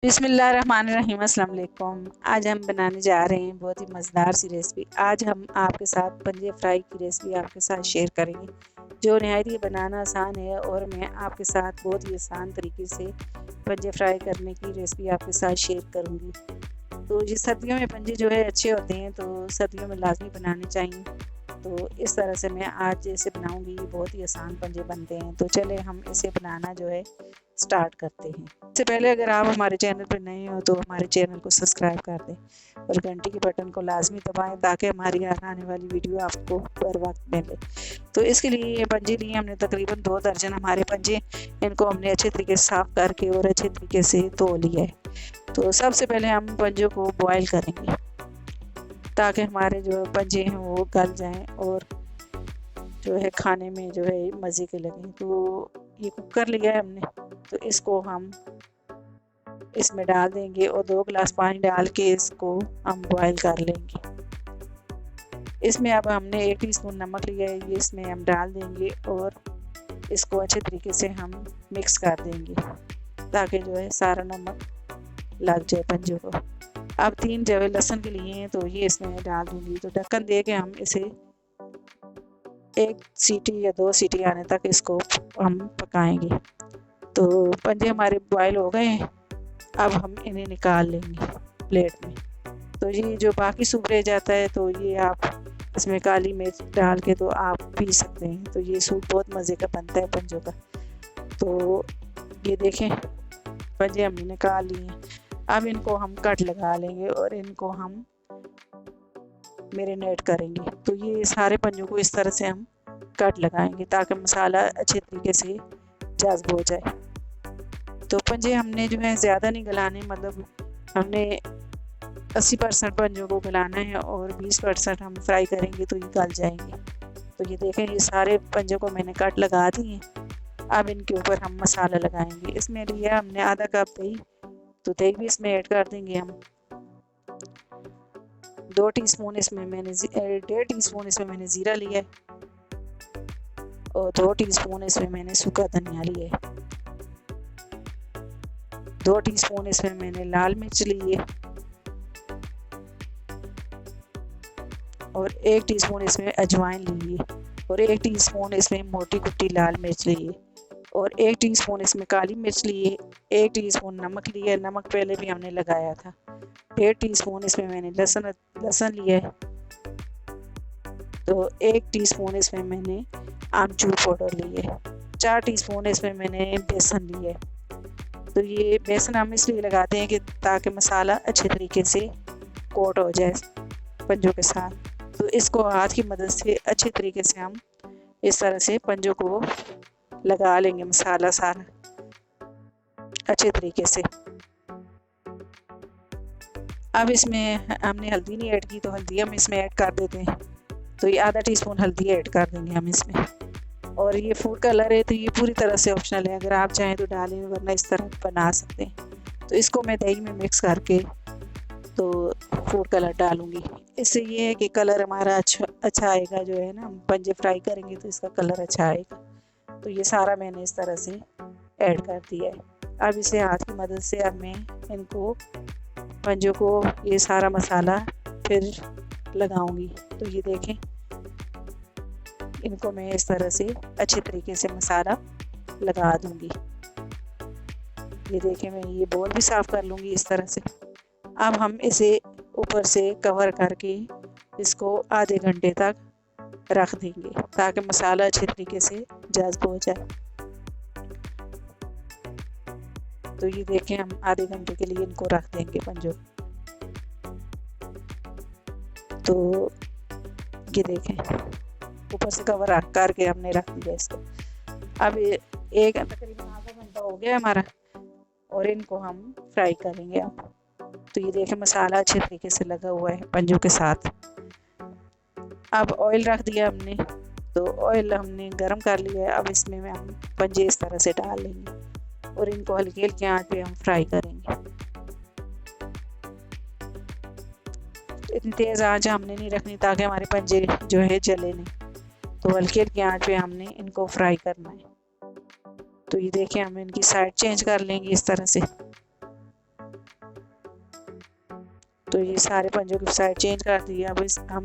बिस्मिल्लाहिर्रहमानिर्रहीम अस्सलाम वालेकुम। आज हम बनाने जा रहे हैं बहुत ही मज़ेदार सी रेसिपी। आज हम आपके साथ पंजे फ्राई की रेसिपी आपके साथ शेयर करेंगे जो नहायत ही बनाना आसान है और मैं आपके साथ बहुत ही आसान तरीके से पंजे फ्राई करने की रेसिपी आपके साथ शेयर करूँगी। तो ये सर्दियों में पंजे जो है अच्छे होते हैं, तो सर्दियों में लाजमी बनाने चाहिए। तो इस तरह से मैं आज जैसे बनाऊंगी, बहुत ही आसान पंजे बनते हैं। तो चले हम इसे बनाना जो है स्टार्ट करते हैं। इससे पहले अगर आप हमारे चैनल पर नए हो तो हमारे चैनल को सब्सक्राइब कर दें और घंटी के बटन को लाजमी दबाएं ताकि हमारी आने वाली वीडियो आपको बर वक्त मिले। तो इसके लिए ये पंजे लिए हमने तकरीबन 2 दर्जन हमारे पंजे। इनको हमने अच्छे तरीके से साफ़ करके और अच्छे तरीके से धो लिया है। तो सबसे पहले हम पंजों को बॉयल करेंगे ताकि हमारे जो पंजे हैं वो गल जाएं और जो है खाने में जो है मज़े के लगें। तो ये कुकर लिया है हमने, तो इसको हम इसमें डाल देंगे और 2 गिलास पानी डाल के इसको हम बॉयल कर लेंगे। इसमें अब हमने 1 टीस्पून नमक लिया है, ये इसमें हम डाल देंगे और इसको अच्छे तरीके से हम मिक्स कर देंगे ताकि जो है सारा नमक लग जाए पंजों को। अब 3 जवे लहसुन के लिए हैं, तो ये इसमें डाल दूँगी। तो ढक्कन दे के हम इसे 1 सीटी या 2 सीटी आने तक इसको हम पकाएंगे। तो पंजे हमारे बॉयल हो गए हैं, अब हम इन्हें निकाल लेंगे प्लेट में। तो ये जो बाकी सूप रह जाता है तो ये आप इसमें काली मिर्च डाल के तो आप पी सकते हैं। तो ये सूप बहुत मज़े का बनता है पंजों का। तो ये देखें पंजे हमने निकाल लिए हैं। अब इनको हम कट लगा लेंगे और इनको हम मैरिनेट करेंगे। तो ये सारे पंजों को इस तरह से हम कट लगाएंगे ताकि मसाला अच्छे तरीके से जज्ब हो जाए। तो पंजे हमने जो है ज़्यादा नहीं गलाने, मतलब हमने 80% पंजों को गलाना है और 20% हम फ्राई करेंगे तो ये गल जाएंगे। तो ये देखें ये सारे पंजों को मैंने कट लगा दिए। अब इनके ऊपर हम मसाला लगाएंगे। इसमें लिया हमने आधा कप दही, तो दही भी इसमें ऐड कर देंगे हम। 2 टीस्पून इसमें मैंने 1.5 टीस्पून इसमें मैंने ज़ीरा लिया है और 2 टीस्पून इसमें मैंने सूखा धनिया लिया है। 2 टीस्पून इसमें मैंने लाल मिर्च ली है और 1 टीस्पून इसमें अजवाइन ली है और 1 टीस्पून इसमें मोटी कुटी लाल मिर्च ली है और 1 टीस्पून इसमें काली मिर्च ली है। 1 टीस्पून नमक लिया है, नमक पहले भी हमने लगाया था। 1.5 टीस्पून इसमें मैंने लहसुन लिया है। तो 1 टीस्पून इसमें मैंने आमचूर पाउडर लिए है। 4 टीस्पून इसमें मैंने बेसन लिए है। तो ये बेसन हम इसलिए लगाते हैं कि ताकि मसाला अच्छे तरीके से कोट हो जाए पंजों के साथ। तो इसको हाथ की मदद से अच्छे तरीके से हम इस तरह से पंजों को लगा लेंगे, मसाला सारा अच्छे तरीके से। अब इसमें हमने हल्दी नहीं ऐड की, तो हल्दी हम इसमें ऐड कर देते हैं। तो ये आधा टीस्पून हल्दी ऐड कर देंगे हम इसमें। और ये फूड कलर है, तो ये पूरी तरह से ऑप्शनल है, अगर आप चाहें तो डालें वरना इस तरह बना सकते हैं। तो इसको मैं दही में मिक्स करके तो फूड कलर डालूँगी। इससे ये है कि कलर हमारा अच्छा आएगा, जो है ना हम पंजे फ्राई करेंगे तो इसका कलर अच्छा आएगा। तो ये सारा मैंने इस तरह से ऐड कर दिया है। अब इसे हाथ की मदद से अब मैं इनको पंजों को ये सारा मसाला फिर लगाऊंगी। तो ये देखें इनको मैं इस तरह से अच्छे तरीके से मसाला लगा दूंगी। ये देखें मैं ये बोल भी साफ़ कर लूँगी इस तरह से। अब हम इसे ऊपर से कवर करके इसको आधे घंटे तक रख देंगे ताकि मसाला अच्छे तरीके से जज्ब हो जाए। तो ये देखें हम आधे घंटे के लिए इनको रख देंगे पंजों। तो ये देखें ऊपर से कवर रख करके हमने रख दिया इसको। अब एक तकरीबन आधा घंटा हो गया हमारा और इनको हम फ्राई करेंगे अब। तो ये देखें मसाला अच्छे तरीके से लगा हुआ है पंजों के साथ। अब ऑयल रख दिया हमने, तो ऑयल हमने गरम कर लिया है। अब इसमें हम पंजे इस तरह से डाल लेंगे और इनको हल्की हल्की आंच पे हम फ्राई करेंगे। इतनी तेज़ आंच हमने नहीं रखनी ताकि हमारे पंजे जो है जले नहीं। तो हल्की हल्की आंच पे हमने इनको फ्राई करना है। तो ये देखें हम इनकी साइड चेंज कर लेंगे इस तरह से। तो ये सारे पंजों की साइड चेंज कर दी। अब हम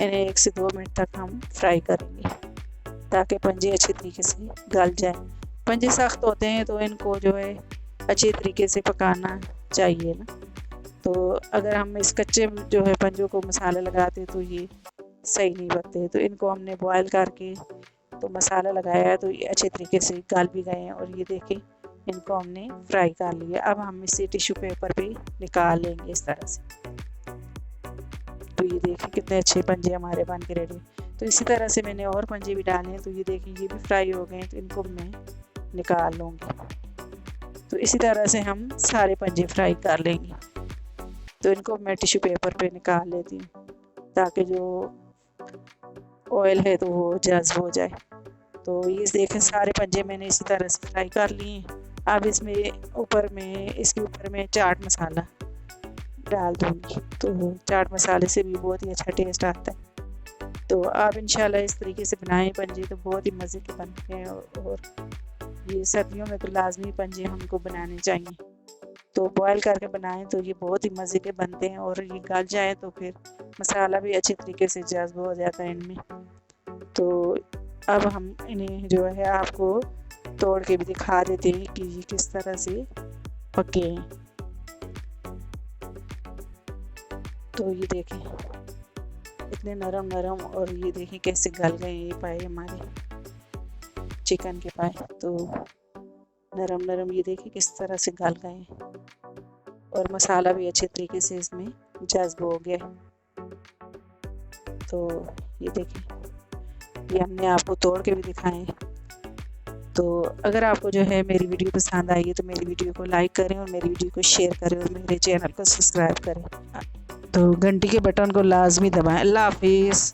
इन्हें 1 से 2 मिनट तक हम फ्राई करेंगे ताकि पंजे अच्छे तरीके से गल जाए। पंजे सख्त होते हैं तो इनको जो है अच्छे तरीके से पकाना चाहिए ना। तो अगर हम इस कच्चे जो है पंजों को मसाला लगाते तो ये सही नहीं बनते। तो इनको हमने बॉयल करके तो मसाला लगाया है तो ये अच्छे तरीके से गल भी गए हैं। और ये देखें इनको हमने फ्राई कर लिया। अब हम इसे टिश्यू पेपर पे निकाल लेंगे इस तरह से। तो ये देखें कितने अच्छे पंजे हमारे बन के रेडी। तो इसी तरह से मैंने और पंजे भी डाले हैं। तो ये देखें ये भी फ्राई हो गए हैं, तो इनको मैं निकाल लूँगी। तो इसी तरह से हम सारे पंजे फ्राई कर लेंगे। तो इनको मैं टिश्यू पेपर पे निकाल लेती हूँ ताकि जो ऑयल है तो वो जज्ब हो जाए। तो ये देखें सारे पंजे मैंने इसी तरह से फ्राई कर लिए हैं। अब इसके ऊपर में चाट मसाला डाल दूँगी। तो चाट मसाले से भी बहुत ही अच्छा टेस्ट आता है। तो आप इंशाल्लाह इस तरीके से बनाएं पंजे, तो बहुत ही मज़े के बनते हैं। और ये सर्दियों में तो लाजमी पंजे हमको बनाने चाहिए। तो बॉयल करके बनाएं तो ये बहुत ही मज़े के बनते हैं। और ये गल जाए तो फिर मसाला भी अच्छे तरीके से जज्ब हो जाता है इनमें। तो अब हम इन्हें जो है आपको तोड़ के भी दिखा देते हैं कि ये किस तरह से पके हैं। तो ये देखें इतने नरम नरम, और ये देखें कैसे गल गए ये पाए हमारे चिकन के पाए। तो नरम नरम ये देखें किस तरह से गल गए और मसाला भी अच्छे तरीके से इसमें जज्ब हो गया। तो ये देखें ये हमने आपको तोड़ के भी दिखाए। तो अगर आपको जो है मेरी वीडियो पसंद आई है तो मेरी वीडियो को लाइक करें और मेरी वीडियो को शेयर करें और मेरे चैनल को सब्सक्राइब करें। तो घंटी के बटन को लाजमी दबाएं। अल्लाह हाफिज़।